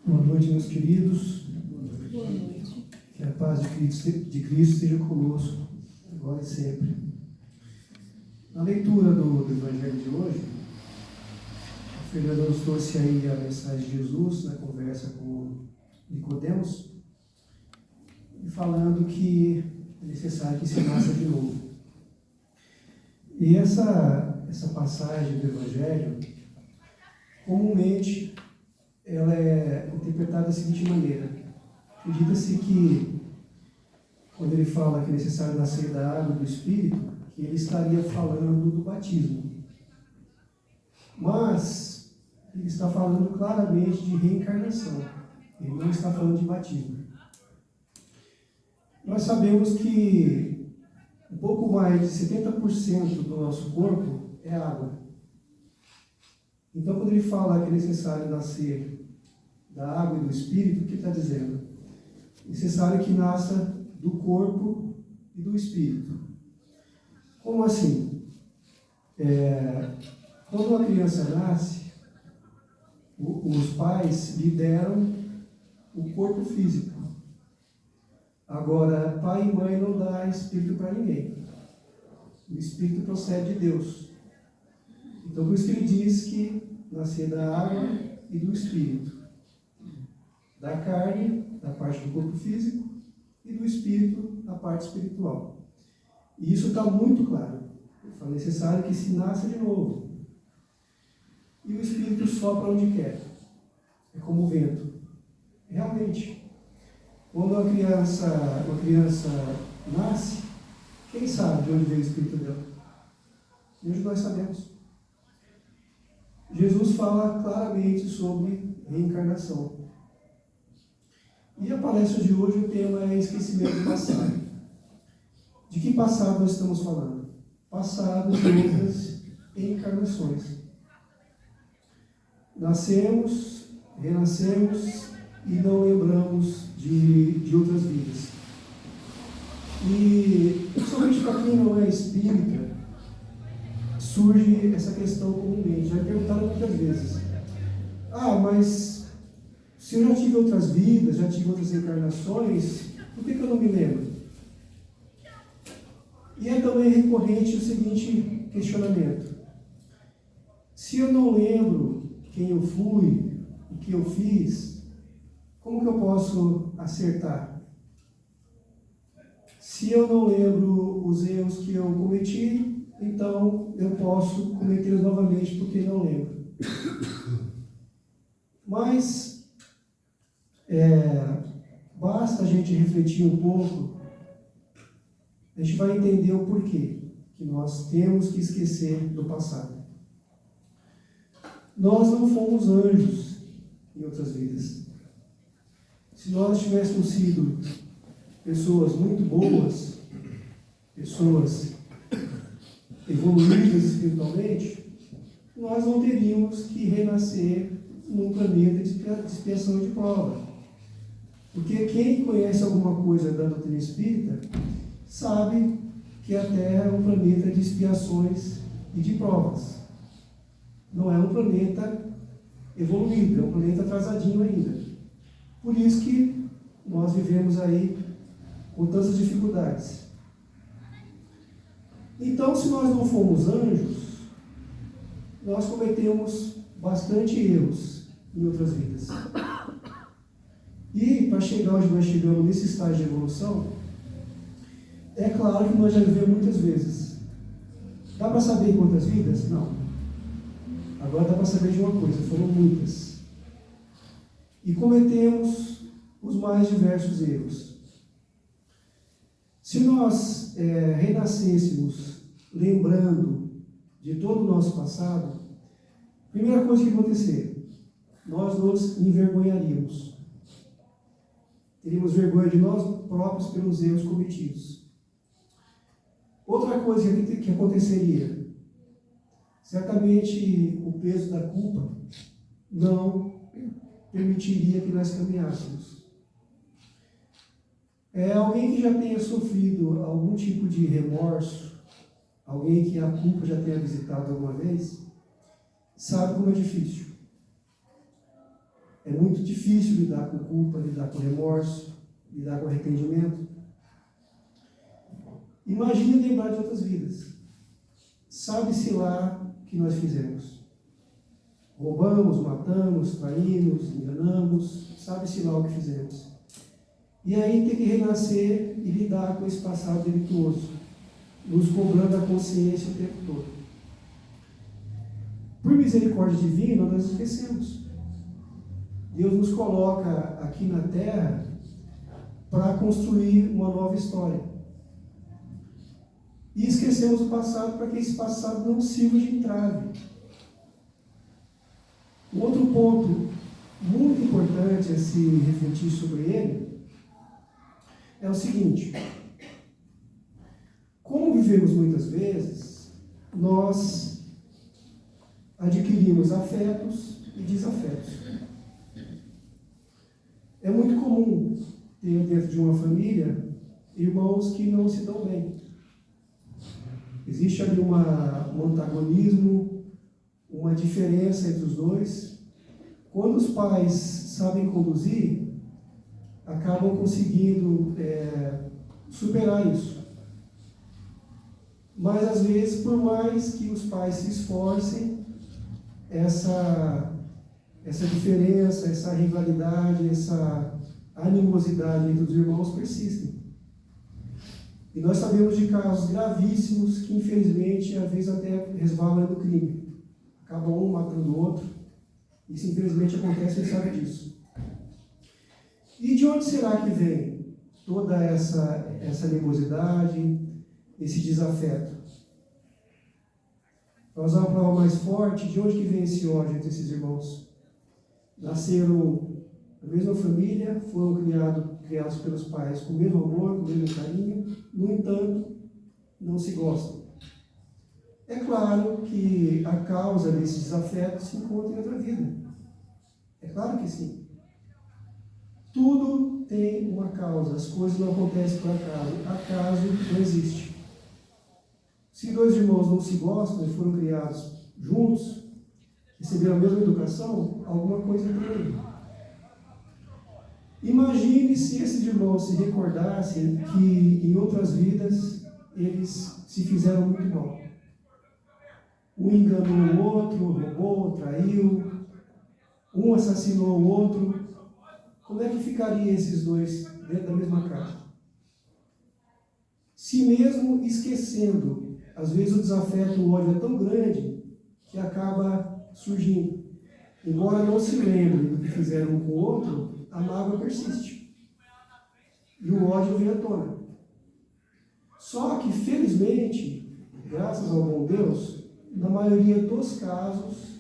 Boa noite, meus queridos. Boa noite. Que a paz de Cristo esteja conosco, agora e sempre. Na leitura do Evangelho de hoje, a Fernanda nos trouxe aí a mensagem de Jesus na conversa com Nicodemos, e falando que é necessário que se nasça de novo. E essa passagem do Evangelho, comumente, ela é interpretada da seguinte maneira. Acredita-se que, quando ele fala que é necessário nascer da água e do Espírito, que ele estaria falando do batismo. Mas, ele está falando claramente de reencarnação. Ele não está falando de batismo. Nós sabemos que um pouco mais de 70% do nosso corpo é água. Então, quando ele fala que é necessário nascer da água e do Espírito, o que ele está dizendo? Necessário que nasça do corpo e do Espírito. Como assim? Quando uma criança nasce, os pais lhe deram o corpo físico. Agora, pai e mãe não dá Espírito para ninguém. O Espírito procede de Deus. Então, por isso que ele diz que nascer da água e do Espírito. Da carne, da parte do corpo físico, e do Espírito, da parte espiritual. E isso está muito claro. Ele fala, necessário que se nasça de novo. E o Espírito sopra onde quer. É como o vento. Realmente, quando uma criança nasce, quem sabe de onde veio o Espírito dela? Hoje nós sabemos. Jesus fala claramente sobre reencarnação. E a palestra de hoje, o tema é esquecimento do passado. De que passado nós estamos falando? Passado de outras encarnações. Nascemos, renascemos e não lembramos de outras vidas. E, principalmente para quem não é espírita, surge essa questão comumente. Já me perguntaram muitas vezes: mas se eu já tive outras vidas, já tive outras encarnações, por que eu não me lembro? E é também recorrente o seguinte questionamento: se eu não lembro quem eu fui, o que eu fiz, como que eu posso acertar? Se eu não lembro os erros que eu cometi, então eu posso cometê-los novamente porque não lembro. Mas basta a gente refletir um pouco, a gente vai entender o porquê que nós temos que esquecer do passado. Nós não fomos anjos em outras vidas. Se nós tivéssemos sido pessoas muito boas, pessoas evoluídas espiritualmente, nós não teríamos que renascer num planeta de expiação de prova. Porque quem conhece alguma coisa da doutrina espírita sabe que a Terra é um planeta de expiações e de provas. Não é um planeta evoluído, é um planeta atrasadinho ainda. Por isso que nós vivemos aí com tantas dificuldades. Então, se nós não fomos anjos, nós cometemos bastante erros em outras vidas. E, para chegar onde nós chegamos nesse estágio de evolução, é claro que nós já vivemos muitas vezes. Dá para saber em quantas vidas? Não. Agora dá para saber de uma coisa, foram muitas. E cometemos os mais diversos erros. Se nós renascêssemos lembrando de todo o nosso passado, a primeira coisa que ia acontecer, nós nos envergonharíamos. Teríamos vergonha de nós próprios pelos erros cometidos. Outra coisa que aconteceria, certamente o peso da culpa não permitiria que nós caminhássemos. Alguém que já tenha sofrido algum tipo de remorso, alguém que a culpa já tenha visitado alguma vez, sabe como é difícil. É muito difícil lidar com culpa, lidar com remorso, lidar com arrependimento. Imagine lembrar de outras vidas. Sabe-se lá o que nós fizemos. Roubamos, matamos, traímos, enganamos, sabe-se lá o que fizemos. E aí tem que renascer e lidar com esse passado delituoso, nos cobrando a consciência o tempo todo. Por misericórdia divina, nós esquecemos. Deus nos coloca aqui na terra para construir uma nova história. E esquecemos o passado para que esse passado não sirva de entrave. Um outro ponto muito importante a se refletir sobre ele é o seguinte: como vivemos muitas vezes, nós adquirimos afetos e desafetos. É muito comum ter dentro de uma família irmãos que não se dão bem. Existe ali um antagonismo, uma diferença entre os dois. Quando os pais sabem conduzir, acabam conseguindo superar isso. Mas às vezes, por mais que os pais se esforcem, essa diferença, essa rivalidade, essa animosidade entre os irmãos persistem. E nós sabemos de casos gravíssimos que, infelizmente, às vezes até resvalam no crime. Acaba um matando o outro. Isso, infelizmente, acontece, ele sabe disso. E de onde será que vem toda essa animosidade, esse desafeto? Para usar uma palavra mais forte, de onde que vem esse ódio entre esses irmãos? Nasceram na mesma família, foram criados pelos pais com o mesmo amor, com o mesmo carinho, no entanto, não se gostam. É claro que a causa desses desafetos se encontra em outra vida. É claro que sim. Tudo tem uma causa, as coisas não acontecem por acaso. Acaso não existe. Se dois irmãos não se gostam e foram criados juntos, receberam a mesma educação, alguma coisa tem aí. Imagine se esses irmãos se recordassem que em outras vidas eles se fizeram muito mal. Um enganou o outro, roubou, traiu, um assassinou o outro. Como é que ficariam esses dois dentro da mesma casa? Se mesmo esquecendo, às vezes o desafeto, o ódio é tão grande que acaba surgindo. Embora não se lembrem do que fizeram um com o outro, a mágoa persiste. E o ódio vem à tona. Só que, felizmente, graças ao bom Deus, na maioria dos casos,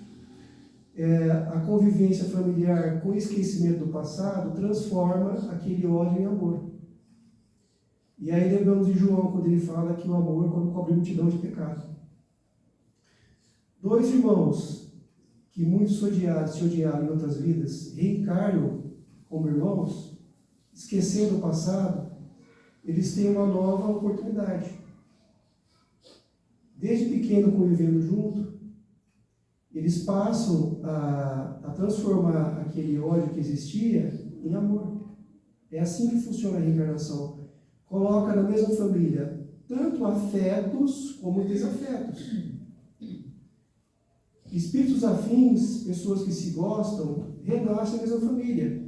a convivência familiar com o esquecimento do passado transforma aquele ódio em amor. E aí lembramos de João, quando ele fala que o amor quando cobre multidão de pecado. Dois irmãos que muitos se odiaram em outras vidas, reencarnam como irmãos, esquecendo o passado, eles têm uma nova oportunidade. Desde pequeno convivendo junto, eles passam a transformar aquele ódio que existia em amor. É assim que funciona a reencarnação. Coloca na mesma família tanto afetos como desafetos. Espíritos afins, pessoas que se gostam, renascem na mesma família.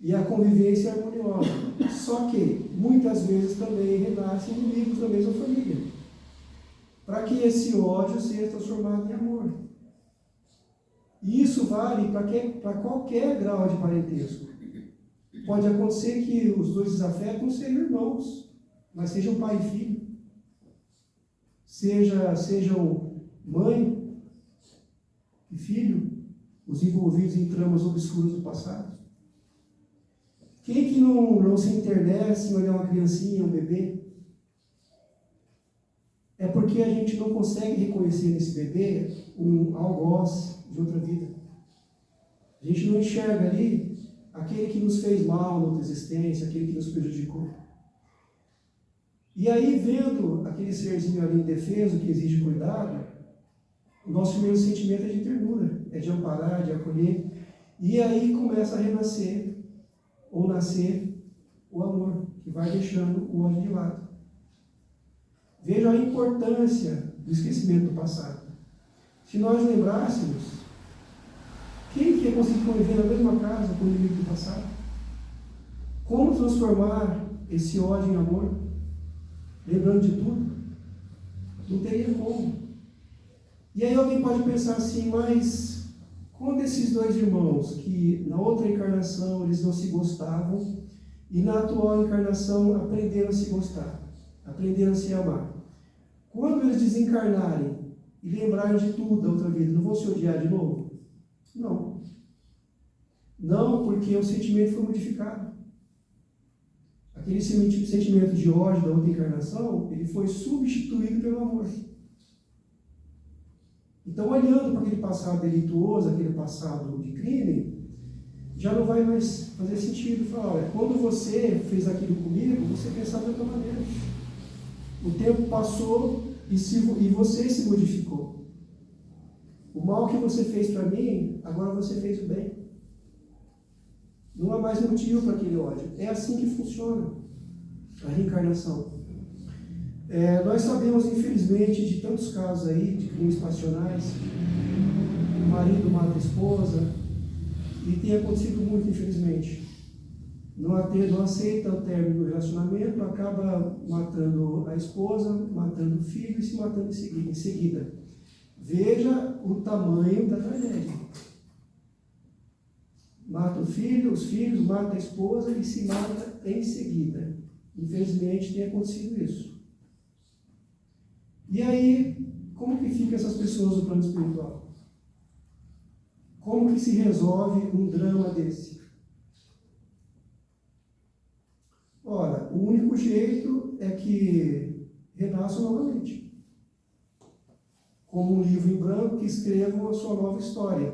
E a convivência é harmoniosa. Só que, muitas vezes, também renascem inimigos da mesma família. Para que esse ódio seja transformado em amor. E isso vale para qualquer grau de parentesco. Pode acontecer que os dois desafetos não sejam irmãos, mas sejam pai e filho. Sejam mãe e filho, os envolvidos em tramas obscuras do passado. Quem que não se internece em olhar uma criancinha, um bebê? É porque a gente não consegue reconhecer nesse bebê um algoz de outra vida. A gente não enxerga ali aquele que nos fez mal na outra existência, aquele que nos prejudicou. E aí, vendo aquele serzinho ali indefeso, que exige cuidado, o nosso primeiro sentimento é de ternura, é de amparar, de acolher. E aí começa a renascer, ou nascer, o amor, que vai deixando o ódio de lado. Veja a importância do esquecimento do passado. Se nós lembrássemos, quem que ia conseguir conviver na mesma casa com o inimigo do passado? Como transformar esse ódio em amor? Lembrando de tudo? Não teria como. E aí alguém pode pensar assim, mas quando esses dois irmãos, que na outra encarnação eles não se gostavam, e na atual encarnação aprenderam a se gostar, aprenderam a se amar, quando eles desencarnarem e lembrarem de tudo da outra vida, não vão se odiar de novo? Não. Não, porque o sentimento foi modificado. Aquele sentimento de ódio da outra encarnação, ele foi substituído pelo amor. Então, olhando para aquele passado delituoso, aquele passado de crime, já não vai mais fazer sentido falar, olha, quando você fez aquilo comigo, você pensava de outra maneira. O tempo passou e você se modificou. O mal que você fez para mim, agora você fez o bem. Não há mais motivo para aquele ódio. É assim que funciona a reencarnação. Nós sabemos, infelizmente, de tantos casos aí, de crimes passionais. O marido mata a esposa, e tem acontecido muito, infelizmente. Não aceita o término do relacionamento, acaba matando a esposa, matando o filho e se matando em seguida. Veja o tamanho da tragédia. Mata o filho, os filhos, mata a esposa e se mata em seguida. Infelizmente tem acontecido isso. E aí, como que ficam essas pessoas no plano espiritual? Como que se resolve um drama desse? Ora, o único jeito é que renasçam novamente. Como um livro em branco que escrevam a sua nova história.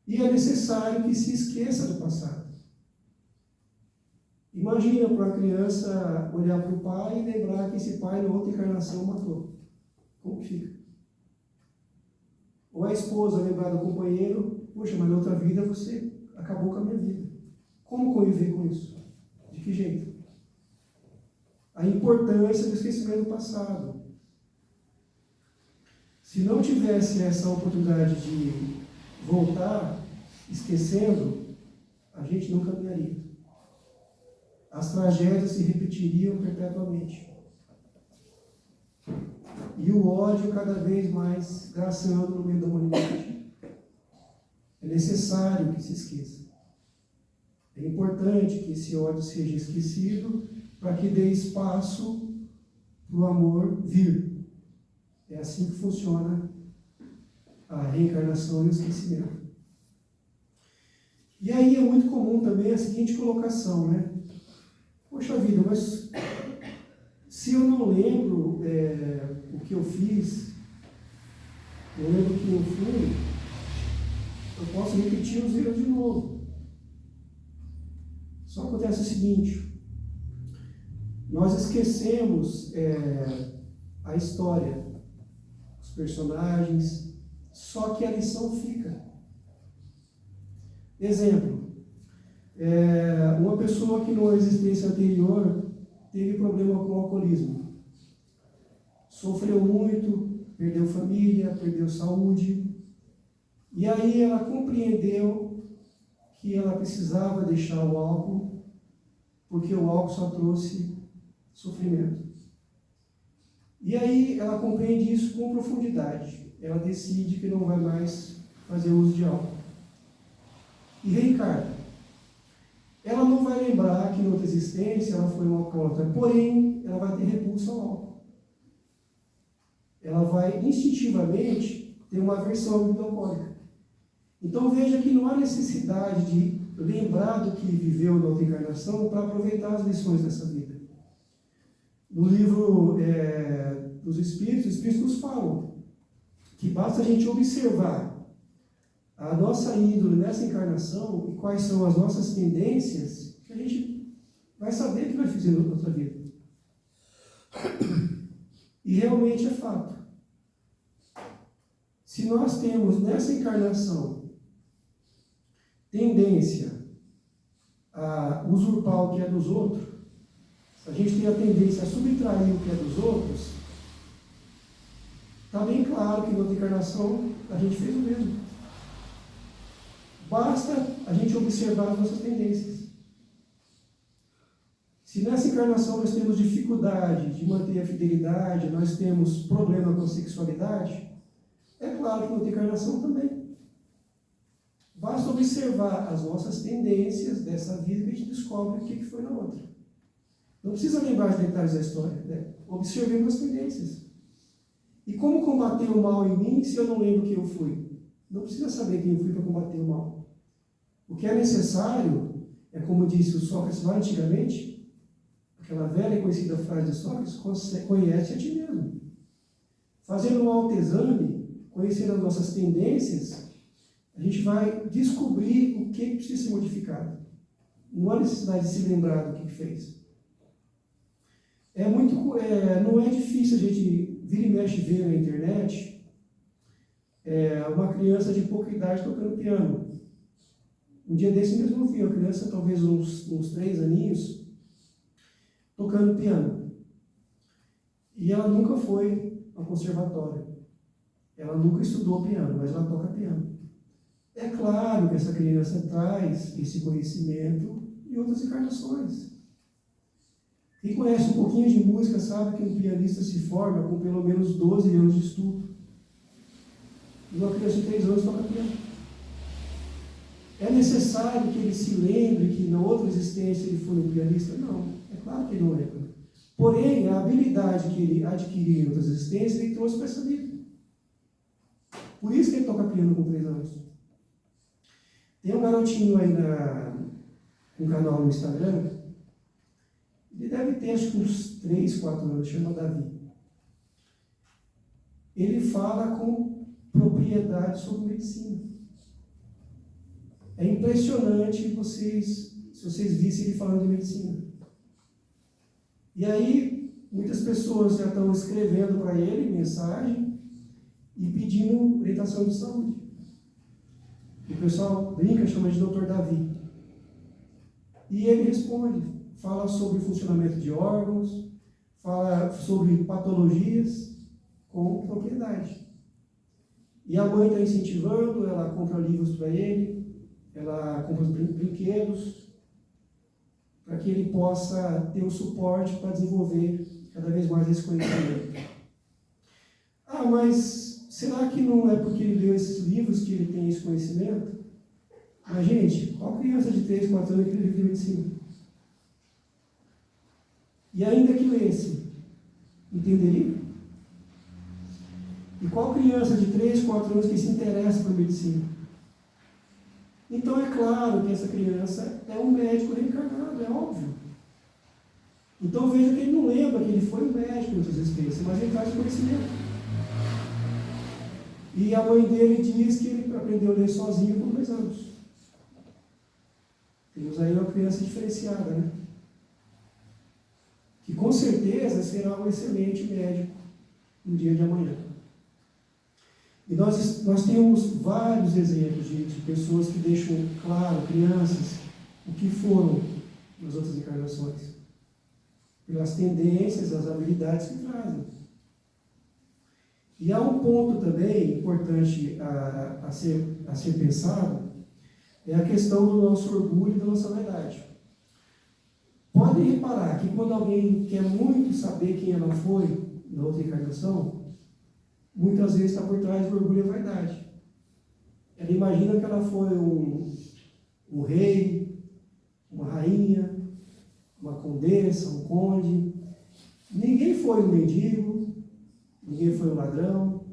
E é necessário que se esqueça do passado. Imagina para uma criança olhar para o pai e lembrar que esse pai na outra encarnação matou. Como que fica? Ou a esposa lembrar do companheiro, poxa, mas na outra vida você acabou com a minha vida. Como conviver com isso? De que jeito? A importância do esquecimento do passado. Se não tivesse essa oportunidade de voltar esquecendo, a gente não caminharia. As tragédias se repetiriam perpetuamente. E o ódio cada vez mais graçando no meio da humanidade. É necessário que se esqueça. É importante que esse ódio seja esquecido para que dê espaço para o amor vir. É assim que funciona a reencarnação e o esquecimento. E aí é muito comum também a seguinte colocação, né? Poxa vida, mas se eu não lembro o que eu fiz, eu lembro quem eu fui, eu posso repetir os erros de novo. Só acontece o seguinte, nós esquecemos a história, os personagens, só que a lição fica. Exemplo, uma pessoa que numa existência anterior teve problema com o alcoolismo. Sofreu muito, perdeu família, perdeu saúde. E aí ela compreendeu que ela precisava deixar o álcool, porque o álcool só trouxe sofrimento. E aí ela compreende isso com profundidade. Ela decide que não vai mais fazer uso de álcool. E reencarna. Ela não vai lembrar que em outra existência ela foi uma alcoólatra, porém ela vai ter repulsa ao álcool. Ela vai instintivamente ter uma aversão à bebida alcoólica. Então veja que não há necessidade de lembrar do que viveu na outra encarnação para aproveitar as lições dessa vida. No livro dos Espíritos, os Espíritos nos falam que basta a gente observar a nossa índole nessa encarnação e quais são as nossas tendências, que a gente vai saber o que vai fazer na outra vida. E realmente é fato. Se nós temos nessa encarnação tendência a usurpar o que é dos outros, se a gente tem a tendência a subtrair o que é dos outros, está bem claro que na outra encarnação a gente fez o mesmo. Basta a gente observar as nossas tendências. Se nessa encarnação nós temos dificuldade de manter a fidelidade, nós temos problema com a sexualidade, é claro que na outra encarnação também. Basta observar as nossas tendências dessa vida que a gente descobre o que foi na outra. Não precisa lembrar os detalhes da história, né? Observemos as tendências. E como combater o mal em mim se eu não lembro quem eu fui? Não precisa saber quem eu fui para combater o mal. O que é necessário é, como disse o Sócrates lá antigamente, aquela velha e conhecida frase de Sócrates, conhece a ti mesmo. Fazendo um autoexame, conhecendo as nossas tendências, a gente vai descobrir o que precisa ser modificado. Não há necessidade de se lembrar do que fez. Não é difícil a gente vir e mexe ver na internet uma criança de pouca idade tocando piano. Um dia desse mesmo eu vi uma criança, talvez uns 3 aninhos, tocando piano. E ela nunca foi ao conservatório. Ela nunca estudou piano, mas ela toca piano. É claro que essa criança traz esse conhecimento em outras encarnações. Quem conhece um pouquinho de música sabe que um pianista se forma com pelo menos 12 anos de estudo. E uma criança de 3 anos toca piano. É necessário que ele se lembre que na outra existência ele foi um pianista? Não, é claro que ele não lembra. Porém, a habilidade que ele adquiriu em outras existências, ele trouxe para essa vida. Por isso que ele toca piano com 3 anos. Tem um garotinho aí no canal no Instagram, ele deve ter acho que uns 3, 4 anos, chama Davi. Ele fala com propriedade sobre medicina. É impressionante se vocês vissem ele falando de medicina. E aí, muitas pessoas já estão escrevendo para ele mensagem e pedindo orientação de saúde. E o pessoal brinca, chama de Dr. Davi. E ele responde, fala sobre o funcionamento de órgãos, fala sobre patologias com propriedade. E a mãe está incentivando, ela compra livros para ele, ela compra brinquedos, para que ele possa ter o suporte para desenvolver cada vez mais esse conhecimento. Ah, mas será que não é porque ele leu esses livros que ele tem esse conhecimento? Mas, gente, qual criança de 3, 4 anos que lê livro de medicina? E ainda que lesse, entenderia? E qual criança de 3, 4 anos que se interessa por medicina? Então é claro que essa criança é um médico reencarnado, é óbvio. Então veja que ele não lembra que ele foi um médico em outras existências, mas ele traz conhecimento. E a mãe dele diz que ele aprendeu a ler sozinho com 2 anos. Temos aí uma criança diferenciada, né? Que com certeza será um excelente médico no dia de amanhã. E nós temos vários exemplos de pessoas que deixam claro, crianças, o que foram nas outras encarnações. Pelas tendências, as habilidades que trazem. E há um ponto também importante a ser pensado, é a questão do nosso orgulho e da nossa vaidade. Podem reparar que quando alguém quer muito saber quem ela foi na outra encarnação, muitas vezes está por trás do orgulho e vaidade. Ela imagina que ela foi um rei, uma rainha, uma condessa, um conde. Ninguém foi um mendigo, ninguém foi um ladrão,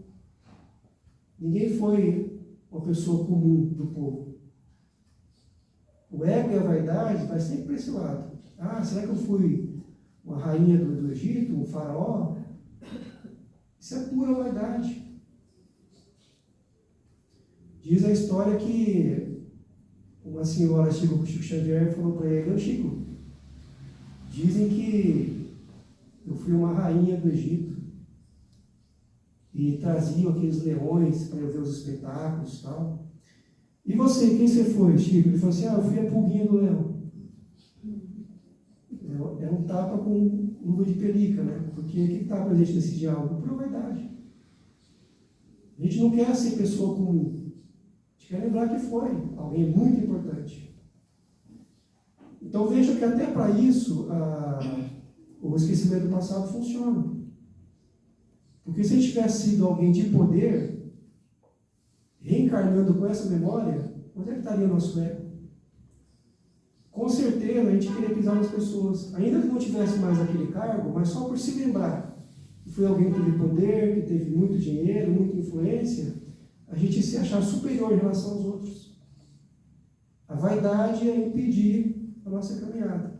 ninguém foi uma pessoa comum do povo. O ego e a vaidade vai sempre para esse lado. Ah, será que eu fui uma rainha do Egito, um faraó? Isso é pura vaidade. Diz a história que uma senhora chegou para o Chico Xavier e falou para ele: Chico, dizem que eu fui uma rainha do Egito e traziam aqueles leões para eu ver os espetáculos e tal. E você, quem você foi, Chico? Ele falou assim, eu fui a pulguinha do leão. É um tapa com luva de pelica, né? Porque o que está presente nesse diálogo? Pura vaidade. A gente não quer ser pessoa comum. A gente quer lembrar que foi alguém muito importante. Então veja que até para isso o esquecimento do passado funciona. Porque se a gente tivesse sido alguém de poder, reencarnando com essa memória, onde é que estaria o nosso ego? Com certeza a gente queria pisar nas pessoas, ainda que não tivesse mais aquele cargo, mas só por se lembrar que foi alguém que teve poder, que teve muito dinheiro, muita influência, a gente se achar superior em relação aos outros. A vaidade é impedir a nossa caminhada.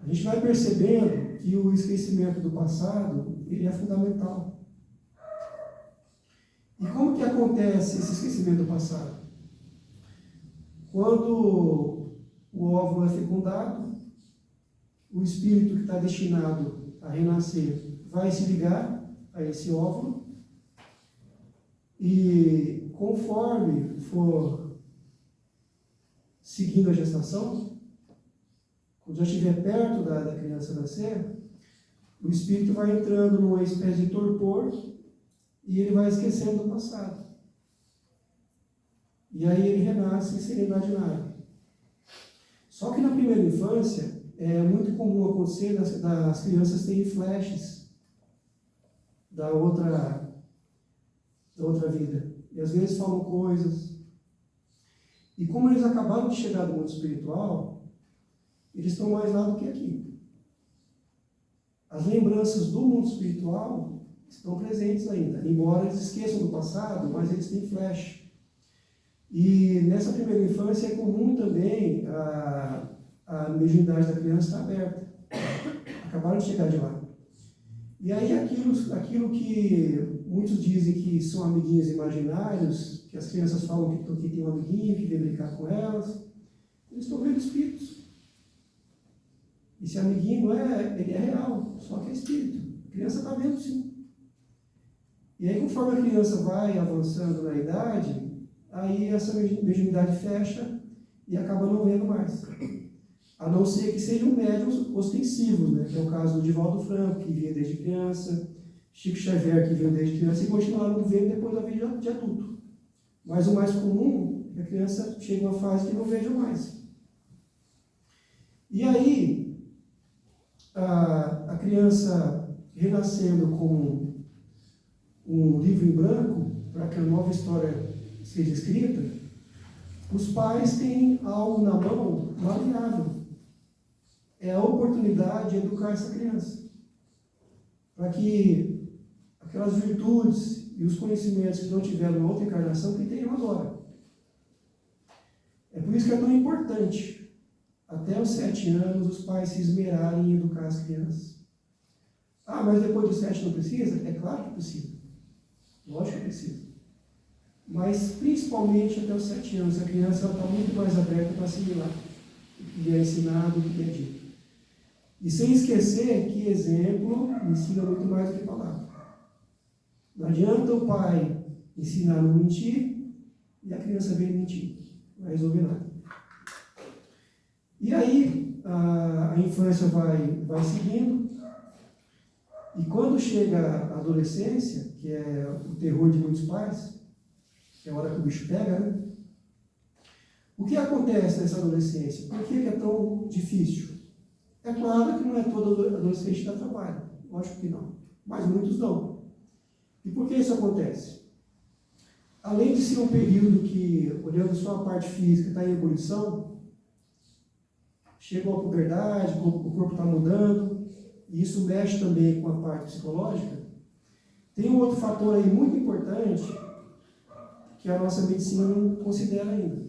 A gente vai percebendo que o esquecimento do passado, ele é fundamental. E como que acontece esse esquecimento do passado? Quando o óvulo é fecundado, o espírito que está destinado a renascer vai se ligar a esse óvulo e conforme for seguindo a gestação, quando já estiver perto da criança nascer, o espírito vai entrando numa espécie de torpor e ele vai esquecendo do passado. E aí ele renasce sem lembrar de nada. Só que na primeira infância, é muito comum acontecer das crianças terem flashes da outra vida. E às vezes falam coisas. E como eles acabaram de chegar do mundo espiritual, eles estão mais lá do que aqui. As lembranças do mundo espiritual estão presentes ainda, embora eles esqueçam do passado, mas eles têm flash. E nessa primeira infância é comum também a mediunidade da criança estar aberta. Acabaram de chegar de lá. E aí aquilo que muitos dizem que são amiguinhos imaginários, que as crianças falam que tem um amiguinho, que vem brincar com elas, eles estão vendo espíritos. Esse amiguinho ele é real, só que é espírito. A criança está vendo sim. E aí conforme a criança vai avançando na idade, aí essa mediunidade fecha e acaba não vendo mais. A não ser que sejam médiuns ostensivos, né? Que é o caso do Divaldo Franco, que via desde criança, Chico Xavier, que viu desde criança, e continuaram vendo depois da vida de adulto. Mas o mais comum é que a criança chega a uma fase que não veja mais. E aí, a criança renascendo com um livro em branco, para que a nova história seja escrita, os pais têm algo na mão maleável. É a oportunidade de educar essa criança, para que aquelas virtudes e os conhecimentos que não tiveram na outra encarnação, que tenham agora. É por isso que é tão importante, até os 7 anos, os pais se esmerarem em educar as crianças. Ah, mas depois dos 7 não precisa? É claro que precisa. Lógico que precisa. Mas principalmente até os 7 anos, a criança está muito mais aberta para assimilar o que é ensinado, o que é dito. E sem esquecer que exemplo ensina muito mais do que palavra. Não adianta o pai ensinar a não mentir e a criança vem mentir. Não vai resolver nada. E aí a infância vai seguindo. E quando chega a adolescência, que é o terror de muitos pais, que é a hora que o bicho pega, né? O que acontece nessa adolescência? Por que é tão difícil? É claro que não é todo adolescente que dá trabalho. Lógico que não. Mas muitos dão. E por que isso acontece? Além de ser um período que, olhando só a parte física, está em ebulição, chega a puberdade, o corpo está mudando, e isso mexe também com a parte psicológica. Tem um outro fator aí muito importante, que a nossa medicina não considera ainda.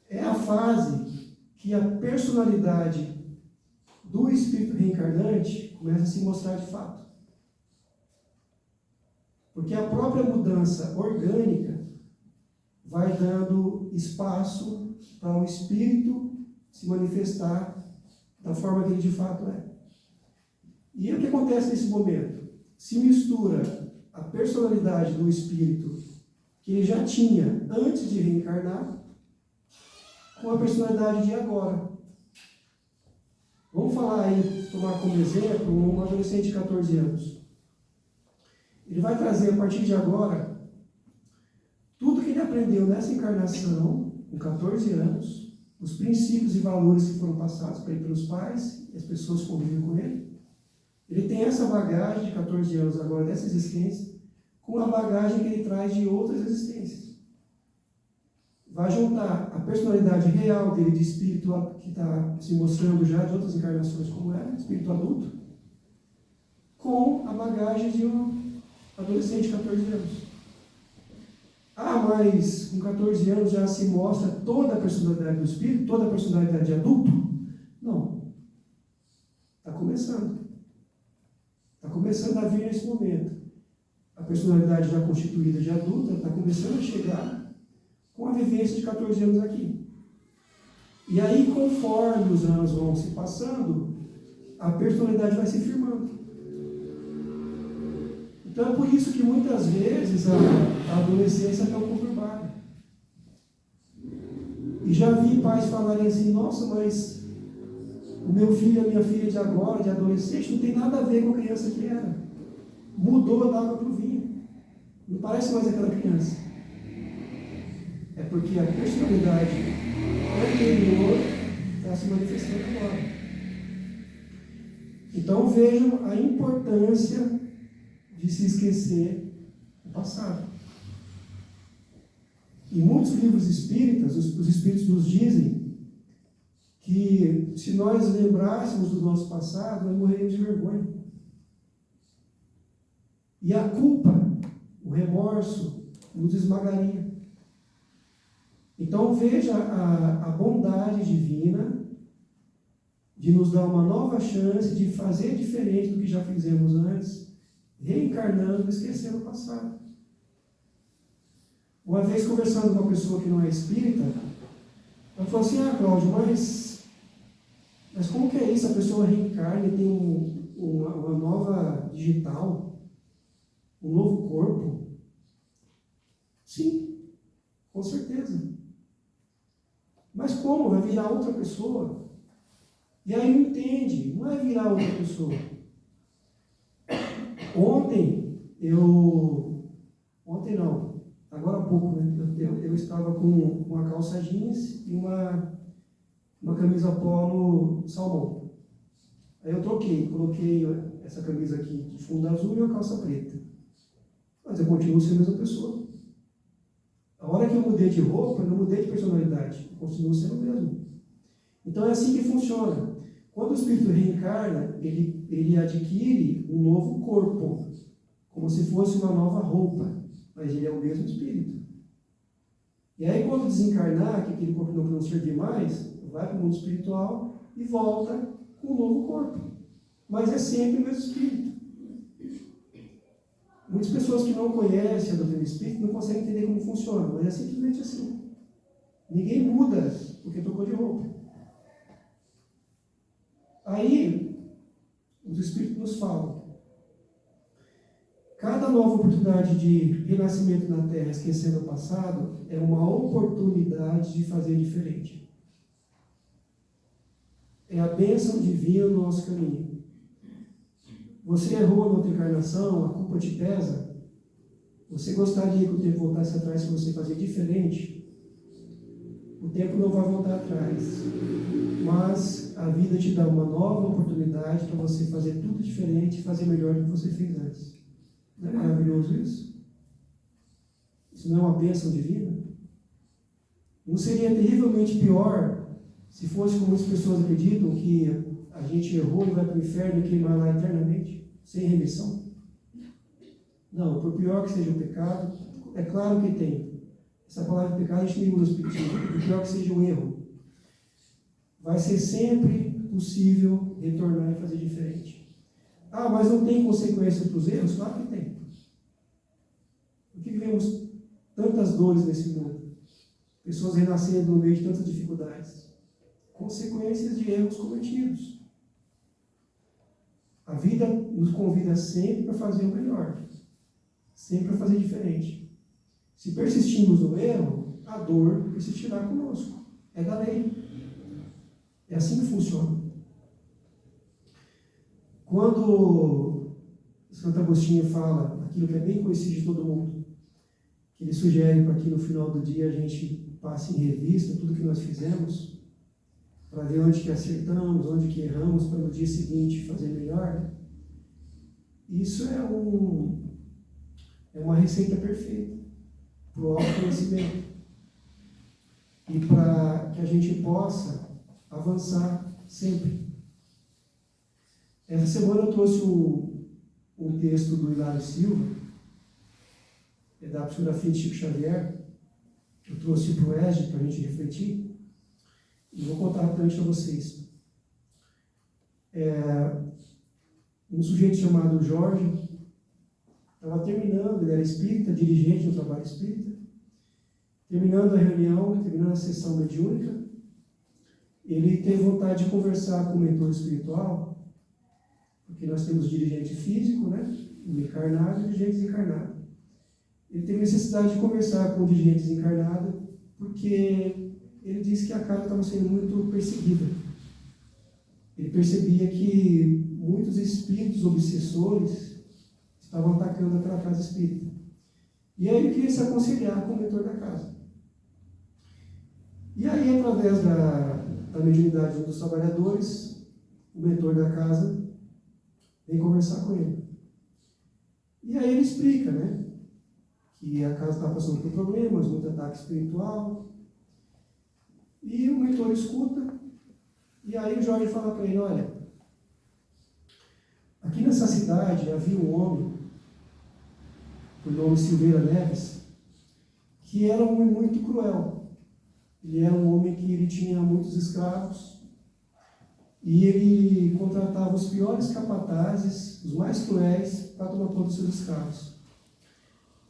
É a fase que a personalidade do espírito reencarnante começa a se mostrar de fato. Porque a própria mudança orgânica vai dando espaço para o espírito se manifestar da forma que ele de fato é. E o que acontece nesse momento? Se mistura a personalidade do espírito que ele já tinha antes de reencarnar com a personalidade de agora. Vamos falar aí, tomar como exemplo, um adolescente de 14 anos. Ele vai trazer a partir de agora tudo que ele aprendeu nessa encarnação, com 14 anos, os princípios e valores que foram passados para ele pelos pais e as pessoas que convivem com ele. Ele tem essa bagagem de 14 anos agora dessa existência, com a bagagem que ele traz de outras existências. Vai juntar a personalidade real dele de espírito que está se mostrando já de outras encarnações como era, espírito adulto, com a bagagem de um adolescente de 14 anos. Ah, mas com 14 anos já se mostra toda a personalidade do espírito, toda a personalidade de adulto? Não. Está começando. Está começando a vir nesse momento. A personalidade já constituída de adulta está começando a chegar com a vivência de 14 anos aqui. E aí, conforme os anos vão se passando, a personalidade vai se firmando. Então é por isso que muitas vezes a adolescência é tão conturbada. E já vi pais falarem assim, nossa, mas o meu filho e a minha filha de agora, de adolescente, não tem nada a ver com a criança que era. Mudou da água para o vinho. Não parece mais aquela criança. É porque a personalidade anterior está se manifestando agora. Então vejam a importância de se esquecer o passado. Em muitos livros espíritas, os espíritos nos dizem que se nós lembrássemos do nosso passado, nós morreríamos de vergonha. E a culpa, o remorso, nos esmagaria. Então veja a bondade divina de nos dar uma nova chance de fazer diferente do que já fizemos antes, reencarnando e esquecendo o passado. Uma vez conversando com uma pessoa que não é espírita, ela falou assim, Cláudio, mas como que é isso? A pessoa reencarna e tem uma nova digital, um novo corpo? Sim, com certeza. Mas como? Vai virar outra pessoa? E aí não entende, não é virar outra pessoa. Ontem não, agora há pouco, né? Eu estava com uma calça jeans e uma camisa polo salmão. Aí eu coloquei essa camisa aqui de fundo azul e uma calça preta. Mas eu continuo sendo a mesma pessoa. A hora que eu mudei de roupa, eu não mudei de personalidade, eu continuo sendo o mesmo. Então é assim que funciona. Quando o espírito reencarna, ele adquire um novo corpo, como se fosse uma nova roupa, mas ele é o mesmo espírito. E aí, quando desencarnar, que aquele corpo não servir mais, vai para o mundo espiritual e volta com um novo corpo. Mas é sempre o mesmo espírito. Muitas pessoas que não conhecem a doutrina espírita não conseguem entender como funciona, mas é simplesmente assim. Ninguém muda porque trocou de roupa. Aí, os espíritos nos falam, cada nova oportunidade de renascimento na Terra, esquecendo o passado, é uma oportunidade de fazer diferente. É a bênção divina no nosso caminho. Você errou na outra encarnação, a culpa te pesa. Você gostaria que o tempo voltasse atrás se você fazer diferente? O tempo não vai voltar atrás. Mas a vida te dá uma nova oportunidade para você fazer tudo diferente e fazer melhor do que você fez antes. Não é maravilhoso isso? Isso não é uma bênção divina? Não seria terrivelmente pior se fosse como as pessoas acreditam que a gente errou e vai para o inferno e queimar lá eternamente, sem remissão? Não, por pior que seja o pecado, é claro que tem. Essa palavra pecado a gente nem usa espiritismo. Por pior que seja o erro, vai ser sempre possível retornar e fazer diferente. Ah, mas não tem consequência para os erros? Claro que tem. Por que vivemos tantas dores nesse mundo? Pessoas renascendo no meio de tantas dificuldades. Consequências de erros cometidos. A vida nos convida sempre para fazer o melhor. Sempre para fazer diferente. Se persistirmos no erro, a dor persistirá conosco. É da lei. É assim que funciona. Quando Santo Agostinho fala aquilo que é bem conhecido de todo mundo, que ele sugere para que no final do dia a gente passe em revista tudo que nós fizemos, para ver onde que acertamos, onde que erramos, para no dia seguinte fazer melhor. Isso é uma receita perfeita para o autoconhecimento e para que a gente possa avançar sempre. Essa semana eu trouxe um texto do Hilário Silva, da psicografia de Chico Xavier. Eu trouxe para o ESG para a gente refletir. E vou contar rapidamente para vocês. Um sujeito chamado Jorge estava terminando, ele era espírita, dirigente do trabalho espírita, terminando a reunião, terminando a sessão mediúnica, ele teve vontade de conversar com o mentor espiritual, porque nós temos dirigente físico, né? O encarnado e o dirigente desencarnado. Ele teve necessidade de conversar com o dirigente desencarnado, porque ele disse que a casa estava sendo muito perseguida. Ele percebia que muitos espíritos obsessores estavam atacando aquela casa espírita. E aí ele queria se aconselhar com o mentor da casa. E aí, através da mediunidade de um dos trabalhadores, o mentor da casa vem conversar com ele. E aí ele explica, né, que a casa está passando por problemas, muito ataque espiritual. E o mentor escuta, e aí o Jorge fala para ele, olha, aqui nessa cidade havia um homem, por nome Silveira Neves, que era um homem muito cruel. Ele era um homem que ele tinha muitos escravos, e ele contratava os piores capatazes, os mais cruéis, para tomar conta dos seus escravos.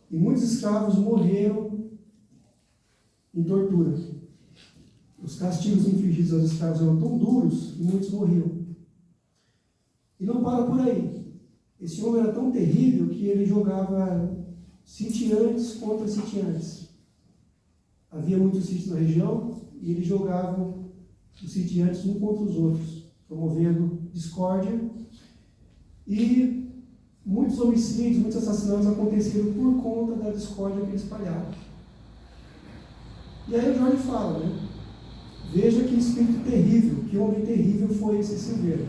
E muitos escravos morreram em tortura. Os castigos infligidos aos escravos eram tão duros que muitos morriam. E não para por aí. Esse homem era tão terrível que ele jogava sitiantes contra sitiantes. Havia muitos sítios na região e ele jogava os sitiantes um contra os outros, promovendo discórdia. E muitos homicídios, muitos assassinatos aconteceram por conta da discórdia que ele espalhava. E aí o Jorge fala, né? Veja que espírito terrível, que homem terrível foi esse Silveira.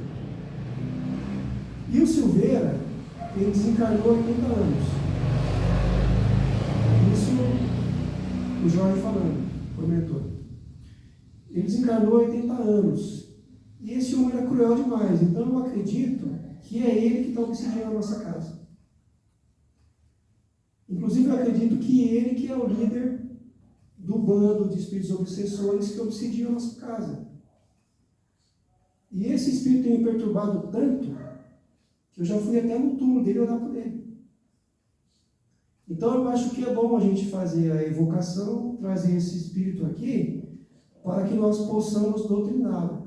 E o Silveira, ele desencarnou há 80 anos. Isso o Jorge falando, o mentor. Ele desencarnou há 80 anos. E esse homem era cruel demais. Então eu acredito que é ele que está obsidiando a nossa casa. Inclusive eu acredito que ele que é o líder do bando de espíritos obsessores que obsidiam a nossa casa. E esse espírito tem me perturbado tanto que eu já fui até no túmulo dele orar por ele. Então eu acho que é bom a gente fazer a evocação, trazer esse espírito aqui, para que nós possamos doutriná-lo.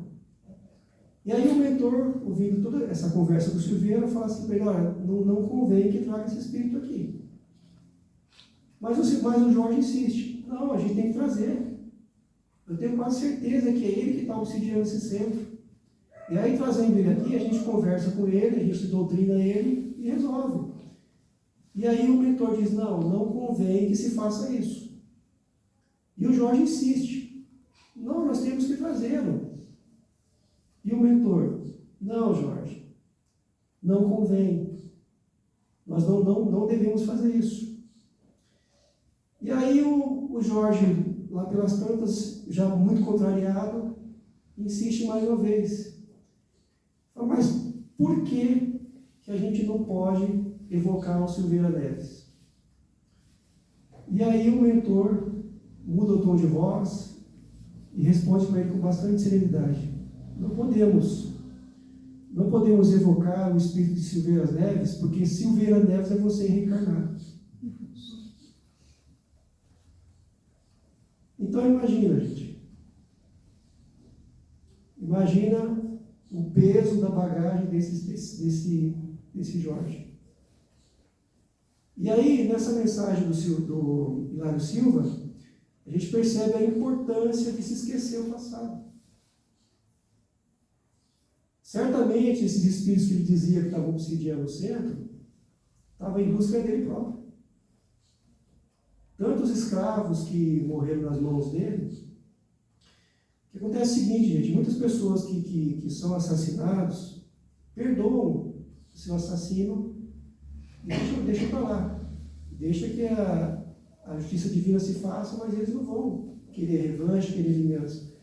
E aí o mentor, ouvindo toda essa conversa do Silveira, fala assim para ele, olha, não convém que traga esse espírito aqui. Mas o Jorge insiste. Não, a gente tem que trazer. Eu tenho quase certeza que é ele que está obsidiando esse centro. E aí, trazendo ele aqui, a gente conversa com ele, a gente doutrina ele e resolve. E aí o mentor diz, não convém que se faça isso. E o Jorge insiste. Não, nós temos que trazê-lo. E o mentor, não, Jorge, não convém. Nós não devemos fazer isso. E aí o Jorge, lá pelas tantas, já muito contrariado, insiste mais uma vez. Fala, mas por que a gente não pode evocar o Silveira Neves? E aí o mentor muda o tom de voz e responde para ele com bastante serenidade. Não podemos evocar o espírito de Silveira Neves, porque Silveira Neves é você reencarnado. Então imagina, gente. Imagina o peso da bagagem desse Jorge. E E aí, nessa mensagem do Hilário Silva, a gente percebe a importância de se esquecer o passado. Certamente, esses espíritos que ele dizia que estavam obsidiando o centro, estavam em busca dele próprio. Tantos escravos que morreram nas mãos dele. O que acontece é o seguinte, gente, muitas pessoas que são assassinados perdoam o seu assassino e deixam para lá. Deixa que a justiça divina se faça, mas eles não vão querer revanche, querer vingança.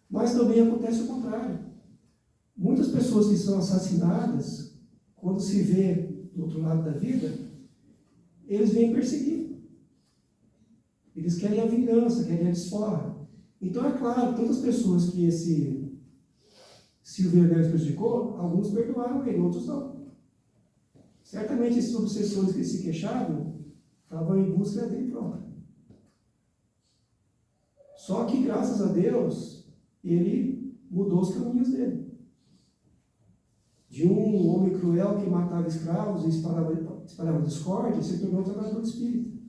Mas também acontece o contrário. Muitas pessoas que são assassinadas, quando se vê do outro lado da vida, eles vêm perseguir. Eles querem a vingança, querem a desforra. Então, é claro, tantas pessoas que esse Silvio Neves prejudicou, alguns perdoaram ele, outros não. Certamente, esses obsessores que se queixavam estavam em busca dele próprio. Só que, graças a Deus, ele mudou os caminhos dele. De um homem cruel que matava escravos e espalhava discórdia, se tornou um trabalhador de espírito.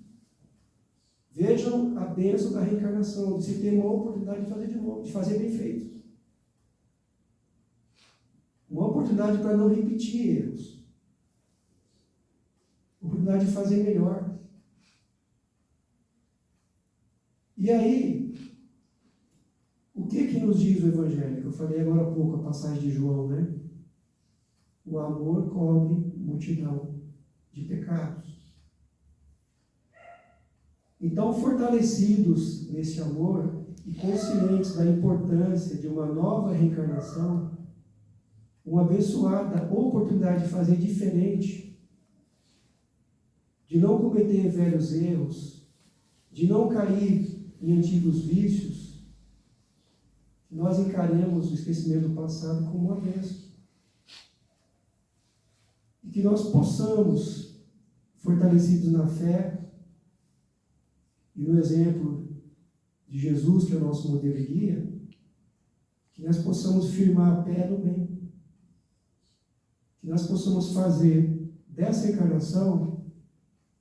Vejam a bênção da reencarnação, de se ter uma oportunidade de fazer de novo, de fazer bem feito. Uma oportunidade para não repetir erros. Oportunidade de fazer melhor. E aí, o que nos diz o Evangelho? Eu falei agora há pouco a passagem de João, né? O amor cobre multidão de pecados. Então, fortalecidos nesse amor e conscientes da importância de uma nova reencarnação, uma abençoada oportunidade de fazer diferente, de não cometer velhos erros, de não cair em antigos vícios, nós encaremos o esquecimento do passado como uma bênção. E que nós possamos, fortalecidos na fé e no exemplo de Jesus, que é o nosso modelo e guia, que nós possamos firmar a pé no bem. Que nós possamos fazer dessa encarnação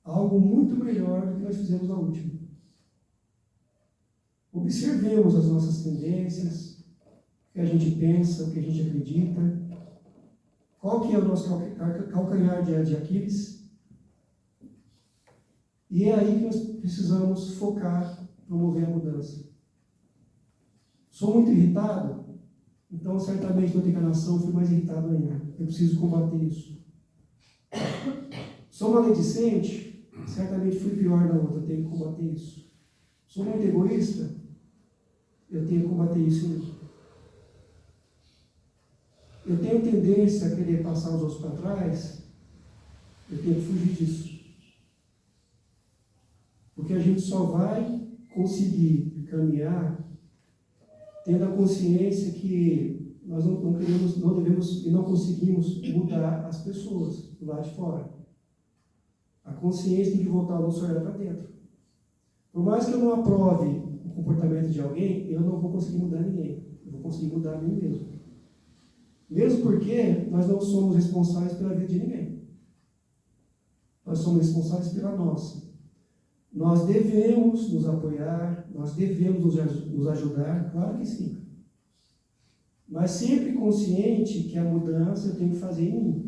algo muito melhor do que nós fizemos na última. Observemos as nossas tendências, o que a gente pensa, o que a gente acredita, qual que é o nosso calcanhar de Aquiles. E é aí que nós precisamos focar, promover a mudança. Sou muito irritado? Então, certamente, na outra encarnação, fui mais irritado ainda. Eu preciso combater isso. Sou maledicente? Certamente fui pior na outra, eu tenho que combater isso. Sou muito egoísta? Eu tenho que combater isso mesmo. Eu tenho tendência a querer passar os outros para trás? Eu tenho que fugir disso. Porque a gente só vai conseguir caminhar tendo a consciência que nós não queremos, não devemos e não conseguimos mudar as pessoas do lado de fora. A consciência tem que voltar o nosso olhar para dentro. Por mais que eu não aprove o comportamento de alguém, eu não vou conseguir mudar ninguém. Eu vou conseguir mudar a mim mesmo. Mesmo porque nós não somos responsáveis pela vida de ninguém. Nós somos responsáveis pela nossa. Nós devemos nos apoiar, nós devemos nos ajudar, claro que sim. Mas sempre consciente que a mudança eu tenho que fazer em mim.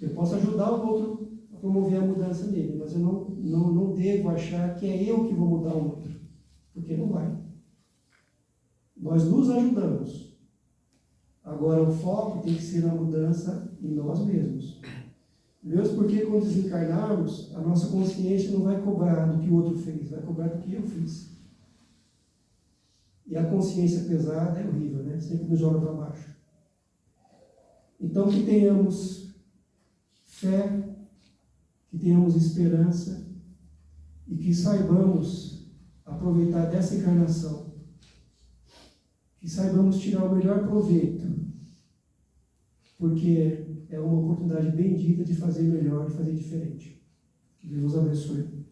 Eu posso ajudar o outro a promover a mudança nele, mas eu não devo achar que é eu que vou mudar o outro, porque não vai. Nós nos ajudamos. Agora o foco tem que ser na mudança em nós mesmos. Mesmo porque quando desencarnarmos, a nossa consciência não vai cobrar do que o outro fez, vai cobrar do que eu fiz. E a consciência pesada é horrível, né? Sempre nos joga para baixo. Então que tenhamos fé, que tenhamos esperança e que saibamos aproveitar dessa encarnação, que saibamos tirar o melhor proveito, porque é uma oportunidade bendita de fazer melhor, de fazer diferente. Que Deus abençoe.